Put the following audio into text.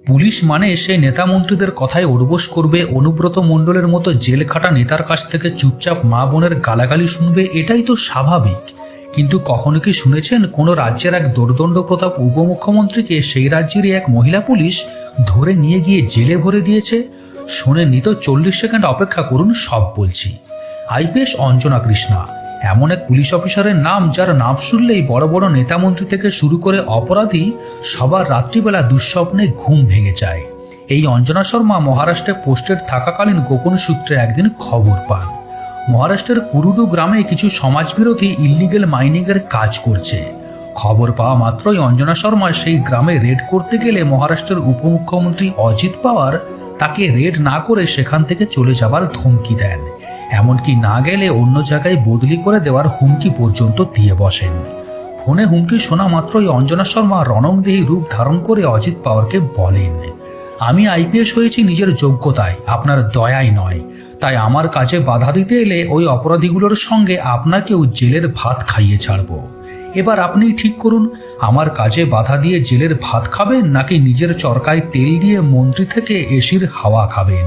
Police মানে সে নেতা মন্ত্রীদের কথায় ওড়বোস করবে, অনুব্রত মণ্ডলের মতো জেল খাটা নেতার কাছ থেকে চুপচাপ মা বোনের গালাগালি শুনবে, এটাই তো স্বাভাবিক। কিন্তু কখনো কি শুনেছেন কোনো রাজ্যের এক দোর্দণ্ড প্রতাপ উপমুখ্যমন্ত্রীকে সেই রাজ্যেরই এক মহিলা পুলিশ ধরে নিয়ে গিয়ে জেলে ভরে দিয়েছে? শোনেননি তো? 40 সেকেন্ড অপেক্ষা করুন, সব বলছি। আইপিএস অঞ্জনা কৃষ্ণা এমন এক পুলিশ অফিসারের নাম যার নাম শুনলেই বড় বড় নেতামন্ত্রী থেকে শুরু করে অপরাধী সবার রাত্রিবেলা দুঃস্বপ্নে ঘুম ভেঙে যায়। এই অঞ্জনা শর্মা মহারাষ্ট্রে পোস্টেড থাকাকালীন গোপন সূত্রে একদিন খবর পান মহারাষ্ট্রের কুরুডু গ্রামে কিছু সমাজবিরোধী ইল্লিগেল মাইনিংয়ের কাজ করছে। খবর পাওয়া মাত্রই অঞ্জনা শর্মা সেই গ্রামে রেড করতে গেলে মহারাষ্ট্রের উপমুখ্যমন্ত্রী অজিত পাওয়ার তাকে রেড না করে সেখান থেকে চলে যাবার ধমকি দেন। এমনকি না গেলে অন্য জায়গায় বদলি করে দেওয়ার হুমকি পর্যন্ত দিয়ে বসেন। ফোনে হুমকি শোনা মাত্রই অঞ্জনা শর্মা রণংদেহী রূপ ধারণ করে অজিত পাওয়ারকে বলেন, আমি আইপিএস হয়েছি নিজের যোগ্যতায়, আপনার দয়াই নয়। তাই আমার কাজে বাধা দিতে এলে ওই অপরাধীগুলোর সঙ্গে আপনাকেও জেলের ভাত খাইয়ে ছাড়ব। এবার আপনি ঠিক করুন, আমার কাজে বাধা দিয়ে জেলের ভাত খাবেন নাকি নিজের চরকায় তেল দিয়ে মন্ত্রী থেকে এসির হাওয়া খাবেন।